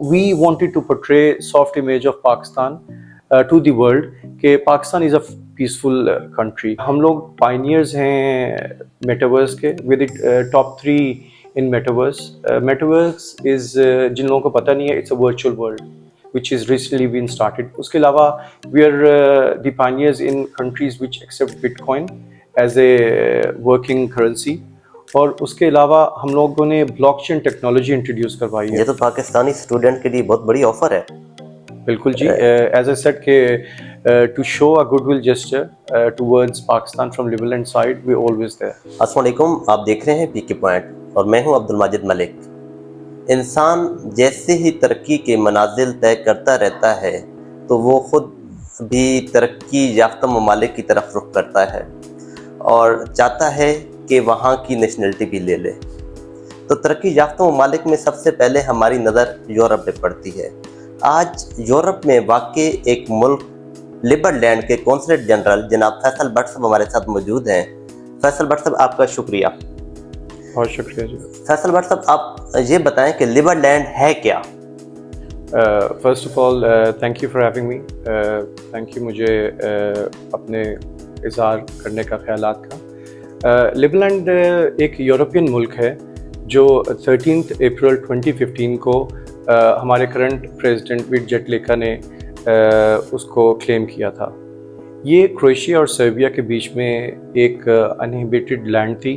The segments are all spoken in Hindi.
we wanted to portray soft image of Pakistan to the world कि Pakistan is a peaceful country. हम लोग पाइनियर्स हैं मेटावर्स के with top 3 in metaverse. Metaverse is जिन लोगों को पता नहीं है, it's a virtual world which is recently been started. उसके अलावा we are the pioneers in countries which accept Bitcoin as a working currency. और उसके अलावा हम लोगों ने ब्लॉकचेन टेक्नोलॉजी इंट्रोड्यूस करवाई है. ये तो पाकिस्तानी स्टूडेंट के लिए बहुत बड़ी ऑफर है. बिल्कुल जी. एज आई सेड के to show a goodwill gesture towards Pakistan from Liberland side we always there. अस्सलाम वालेकुम, आप देख रहे हैं पीके पॉइंट और मैं हूं अब्दुल माजिद मलिक. इंसान जैसे ही तरक्की के मनाजिल तय करता रहता है तो वो खुद भी तरक्की याफ्ता ममालिक की तरफ रुख करता है और चाहता है कि वहाँ की नेशनलिटी भी ले ले. तो तरक्की याफ्ता ममालिक में सबसे पहले हमारी नज़र यूरोप पे पड़ती है. आज यूरोप में वाक़ई एक मुल्क लिबरलैंड के कौंसलेट जनरल जनाब फैसल भट्ट साहब हमारे साथ मौजूद हैं. फैसल भट्ट साहब, आपका शुक्रिया. बहुत शुक्रिया जी. फैसल भट्ट साहब, आप ये बताएं कि लिबरलैंड है क्या? First of all thank you for having me. Thank you मुझे अपने इज़हार करने का ख्यालात का. लिबरलैंड एक यूरोपियन मुल्क है जो 13 अप्रैल 2015 को हमारे करंट प्रेसिडेंट विटजेटलिका ने उसको क्लेम किया था. ये क्रोएशिया और सर्बिया के बीच में एक अनहिबिटेड लैंड थी.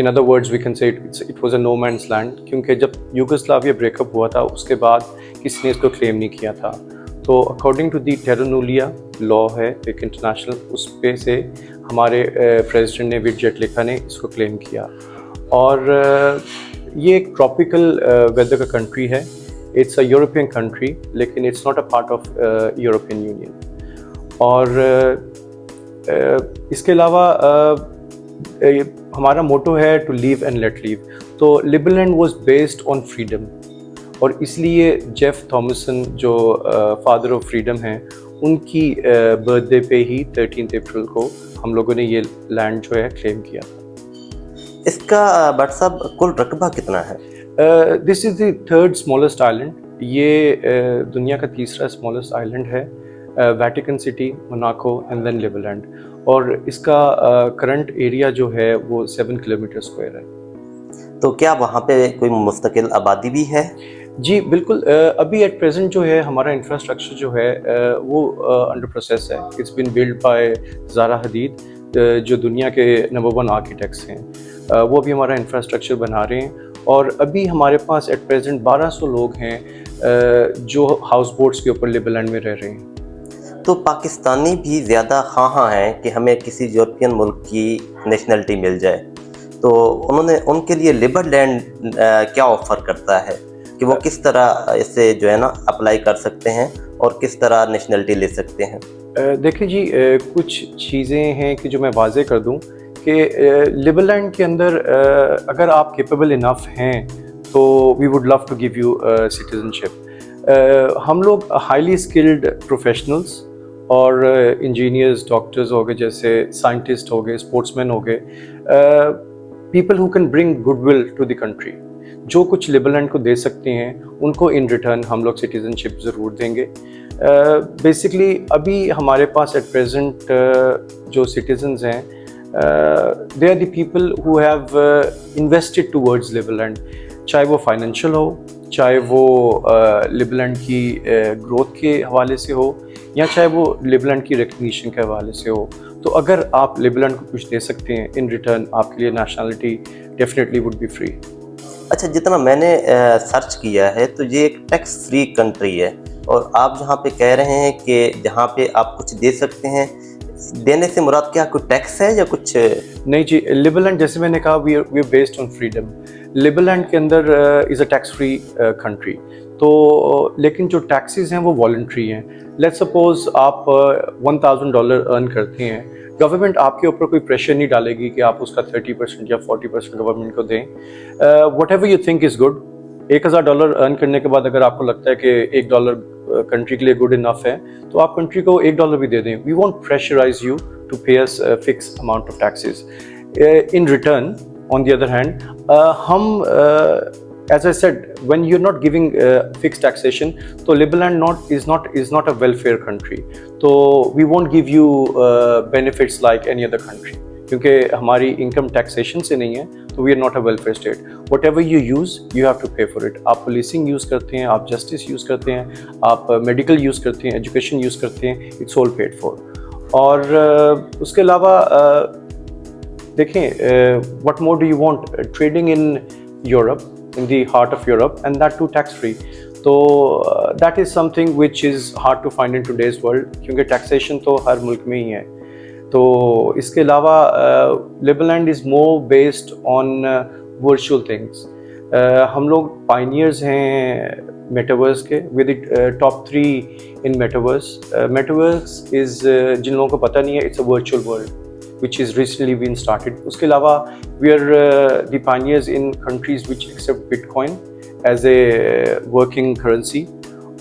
In other words we can say it was a no man's land, क्योंकि जब यूगोस्लाविया ब्रेकअप हुआ था उसके बाद किसी ने इसको क्लेम नहीं किया था. तो according to the terra nullius law है एक इंटरनेशनल, उस पे से हमारे प्रेसिडेंट ने विटजेटलिका ने इसको क्लेम किया. और ये एक ट्रॉपिकल वेदर का कंट्री है. इट्स अ यूरोपियन कंट्री लेकिन it's not a part of European Union. और इसके अलावा हमारा मोटो है to live and let live. तो Liberland was based on freedom और इसलिए जेफ थॉमसन जो फादर ऑफ फ्रीडम हैं उनकी बर्थडे पे ही 13 अप्रैल को हम लोगों ने ये लैंड जो है क्लेम किया था. इसका भट्ट साहब कुल रकबा कितना है? This is the third smallest island. ये दुनिया का तीसरा स्मॉलेस्ट आइलैंड है. Vatican City, Monaco and then Liberland. और इसका करंट एरिया जो है वो 7 किलोमीटर स्क्वायर है. तो क्या वहाँ पे कोई मुस्तकिल आबादी भी है? जी बिल्कुल. अभी एट प्रेजेंट जो है हमारा इंफ्रास्ट्रक्चर जो है वो अंडर प्रोसेस है. It's been build by Zaha Hadid जो दुनिया के नंबर 1 आर्किटेक्ट्स हैं. वो भी हमारा इंफ्रास्ट्रक्चर बना रहे हैं. और अभी हमारे पास एट प्रेजेंट 1200 लोग हैं जो हाउस बोट्स के ऊपर लिबरलैंड में रह रहे हैं. तो पाकिस्तानी भी ज़्यादा ख़्वाह हैं कि हमें किसी यूरोपियन मुल्क की नेशनलिटी मिल जाए. तो उनके लिए लिबरलैंड क्या ऑफ़र करता है कि वो किस तरह इससे जो है ना अप्लाई कर सकते हैं और किस तरह नेशनलिटी ले सकते हैं? देखिए जी, कुछ चीज़ें हैं कि जो मैं वाज़े कर दूं कि लिबरलैंड के अंदर अगर आप कैपेबल इनफ हैं तो we would love to give you citizenship. हम लोग हाईली स्किल्ड प्रोफेशनल्स और इंजीनियर्स, डॉक्टर्स हो गए, जैसे साइंटिस्ट हो गए, स्पोर्ट्समैन हो गए, people who can bring goodwill to the country, जो कुछ लिबरलैंड को दे सकते हैं उनको इन रिटर्न हम लोग सिटीज़नशिप ज़रूर देंगे. बेसिकली अभी हमारे पास एट प्रेजेंट जो सिटीजन्स हैं they are the people who have invested towards Liberland, चाहे वो फाइनेंशियल हो, चाहे वो लिबरलैंड की ग्रोथ के हवाले से हो, या चाहे वो लिबरलैंड की रिकग्निशन के हवाले से हो. तो अगर आप लिबरलैंड को कुछ दे सकते हैं इन रिटर्न, आपके लिए nationality definitely would be free. अच्छा, जितना मैंने सर्च किया है तो ये एक टैक्स फ्री कंट्री है और आप जहाँ पे कह रहे हैं कि जहाँ पे आप कुछ दे सकते हैं, देने से मुराद क्या कोई टैक्स है या कुछ? नहीं जी, लिबरलैंड जैसे मैंने कहा we are based on freedom. Liberland के अंदर is a tax free country. तो लेकिन जो टैक्सेस हैं वो वॉलंटरी हैं. लेट्स सपोज आप $1000 अर्न करते हैं, गवर्नमेंट आपके ऊपर कोई प्रेशर नहीं डालेगी कि आप उसका 30% या 40% गवर्नमेंट को दें. What ever you think is good. $1000 earn करने के बाद अगर आपको लगता है कि $1 कंट्री के लिए गुड इनफ है तो आप कंट्री को $1 भी दे दें. We won't pressurise you to pay us fix amount of taxes. In return on the other hand हम as I said, when you're not giving fixed taxation, so Liberland is not a welfare country. So we won't give you benefits like any other country, क्योंकि हमारी income taxation से नहीं है, तो we are not a welfare state. Whatever you use, you have to pay for it. आप policing use करते हैं, आप justice use करते हैं, आप medical use करते हैं, education use करते हैं, it's all paid for. और उसके अलावा देखें, what more do you want? Trading in Europe, in the heart of Europe, and that too tax free. So that is something which is hard to find in today's world, क्योंकि taxation तो हर मुल्क में ही है. तो इसके अलावा Liberland is more based on virtual things. हम लोग pioneers हैं Metaverse के, with the top 3 in Metaverse. Metaverse is जिन लोगों को पता नहीं है, it's a virtual world which is recently been started. उसके अलावा we are the pioneers in countries which accept Bitcoin as a working currency.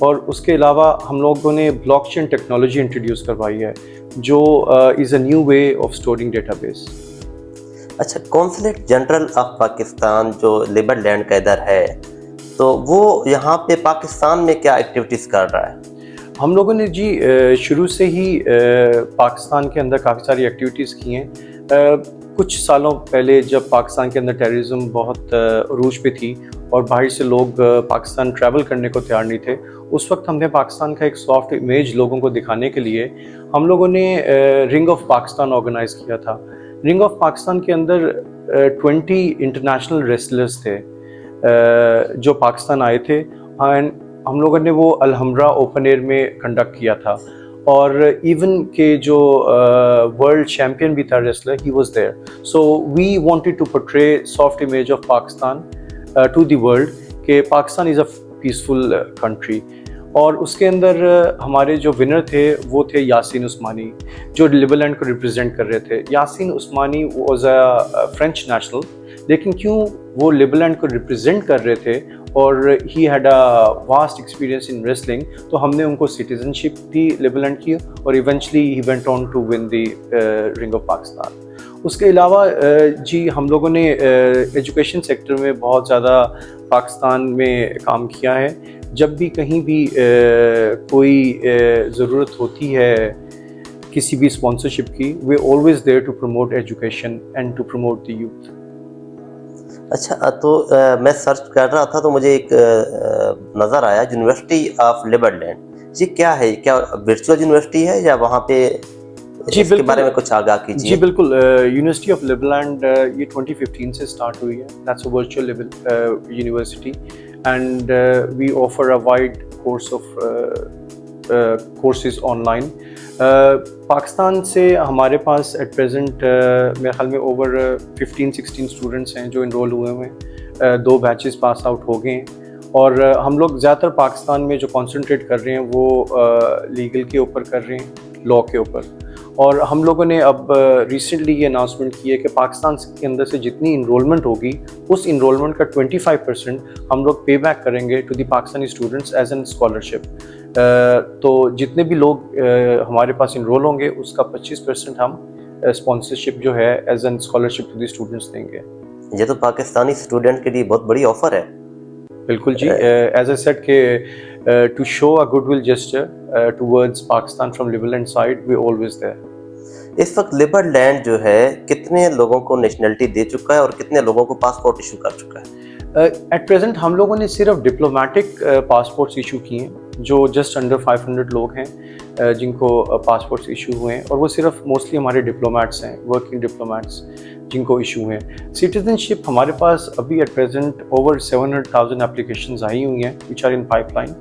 और उसके अलावा हम लोगों ने blockchain technology introduce करवाई है, जो is a new way of storing database. अच्छा, कॉन्सुलेट जनरल ऑफ पाकिस्तान जो लिबरलैंड का इधर है, तो वो यहाँ पे पाकिस्तान में क्या एक्टिविटीज़ कर रहा है? हम लोगों ने जी शुरू से ही पाकिस्तान के अंदर काफ़ी सारी एक्टिविटीज़ की हैं। कुछ सालों पहले जब पाकिस्तान के अंदर टेररिज्म बहुत अरूज पे थी और बाहर से लोग पाकिस्तान ट्रैवल करने को तैयार नहीं थे, उस वक्त हमने पाकिस्तान का एक सॉफ्ट इमेज लोगों को दिखाने के लिए हम लोगों ने रिंग ऑफ पाकिस्तान ऑर्गेनाइज़ किया था। रिंग ऑफ पाकिस्तान के अंदर 20 इंटरनेशनल रेसलर्स थे जो पाकिस्तान आए थे, एंड हम लोगों ने वो अलहम्रा ओपन एयर में कंडक्ट किया था। और इवन के जो वर्ल्ड चैम्पियन भी था wrestler, he was there. So we wanted to portray soft image of Pakistan to the world कि Pakistan is a peaceful country. और उसके अंदर हमारे जो विनर थे वो थे यासीन उस्मानी, जो लिबरलैंड को रिप्रेजेंट कर रहे थे। यासीन उस्मानी वाज अ फ्रेंच नेशनल, लेकिन क्यों वो लिबरलैंड को रिप्रेजेंट कर रहे थे और he had a vast experience in wrestling, तो हमने उनको सिटीजनशिप दी लिबरलैंड की, और eventually he went on to win the ring of Pakistan. उसके अलावा जी हम लोगों ने एजुकेशन सेक्टर में बहुत ज़्यादा पाकिस्तान में काम किया है। जब भी कहीं भी कोई ज़रूरत होती है किसी भी स्पॉन्सरशिप की, वे always there to promote education and to promote the youth. अच्छा, तो मैं सर्च कर रहा था तो मुझे एक नज़र आया, यूनिवर्सिटी ऑफ लिबरलैंड। जी क्या है, क्या वर्चुअल यूनिवर्सिटी है या वहाँ पे इसके बारे में कुछ आगाह कीजिए। जी बिल्कुल, यूनिवर्सिटी ऑफ लिबरलैंड ये 2015 से स्टार्ट हुई है। That's a virtual university and we offer a wide course of courses online. Pakistan से हमारे पास एट प्रेजेंट मेरे ख्याल में ओवर 15-16 स्टूडेंट्स हैं जो इनरोल हुए हैं। 2 बैचेस पास आउट हो गए हैं, और हम लोग ज़्यादातर पाकिस्तान में जो कॉन्सेंट्रेट कर रहे हैं वो लीगल के ऊपर कर रहे हैं, लॉ के ऊपर। और हम लोगों ने अब रिसेंटली ये अनाउंसमेंट की है कि पाकिस्तान के अंदर से जितनी इनरोलमेंट होगी, उस इनरोलमेंट का 25% हम लोग पे बैक करेंगे to the Pakistani students as an scholarship. तो जितने भी लोग हमारे पास इनरोल होंगे उसका 25% हम स्पॉन्सरशिप जो है as an scholarship to the students देंगे। ये तो पाकिस्तानी स्टूडेंट के लिए बहुत बड़ी ऑफर है। बिल्कुल जी, एज आई सेड के to show a goodwill gesture towards Pakistan from Liberland side, we always there. इस वक्त लिबरलैंड जो है कितने लोगों को नेशनलिटी दे चुका है और कितने लोगों को पासपोर्ट इशू कर चुका है? एट प्रेजेंट हम लोगों ने सिर्फ डिप्लोमेटिक पासपोर्ट्स इशू किए हैं, जो जस्ट अंडर 500 लोग हैं जिनको पासपोर्ट्स इशू हुए हैं, और वो सिर्फ मोस्टली हमारे डिप्लोमेट्स हैं, वर्किंग डिप्लोमेट्स जिनको इशू हैं। सिटीजनशिप हमारे पास अभी एट प्रेजेंट ओवर 700,000 एप्लीकेशंस आई हुई हैं विच आर इन पाइपलाइन,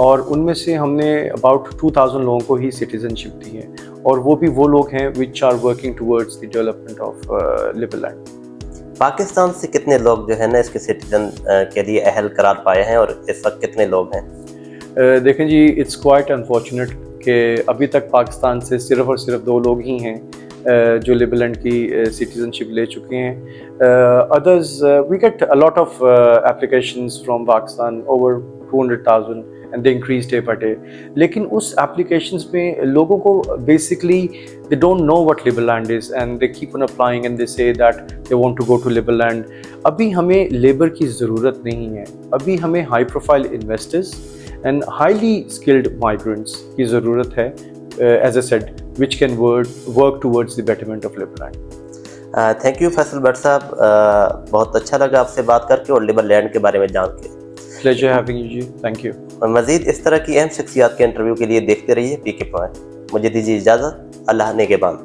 और उनमें से हमने अबाउट 2,000 लोगों को ही सिटीजनशिप दी है, और वो भी वो लोग हैं which are working towards the development of Liberland. Pakistan से कितने लोग जो है ना इसके सिटीजन के लिए अहल करार पाए हैं और इस वक्त कितने लोग हैं? देखें जी, इट्स क्वाइट अनफॉर्चुनेट कि अभी तक पाकिस्तान से सिर्फ और सिर्फ 2 लोग ही हैं जो लिबरलैंड की सिटीजनशिप ले चुके हैं। Others we get a lot of applications from Pakistan, over 200,000 and they increase day by day. लेकिन उस एप्लीकेशंस में लोगों को basically they don't know what Liberland is and they keep on applying and they say that they want to go to Liberland. अभी हमें लेबर की ज़रूरत नहीं है, अभी हमें high profile investors and highly skilled migrants की ज़रूरत है, as I said, which can work towards the betterment of Liberland. Thank you Faisal Bhatt साहब, बहुत अच्छा लगा आपसे बात करके और लिबरलैंड के बारे में जान के। प्लेजर हैविंग यू जी, थैंक यू। और मज़ीद इस तरह की अहम शख्सियात के इंटरव्यू के लिए देखते रहिए पीके पॉइंट। मुझे दीजिए इजाज़त, अल्लाह नेगेबान।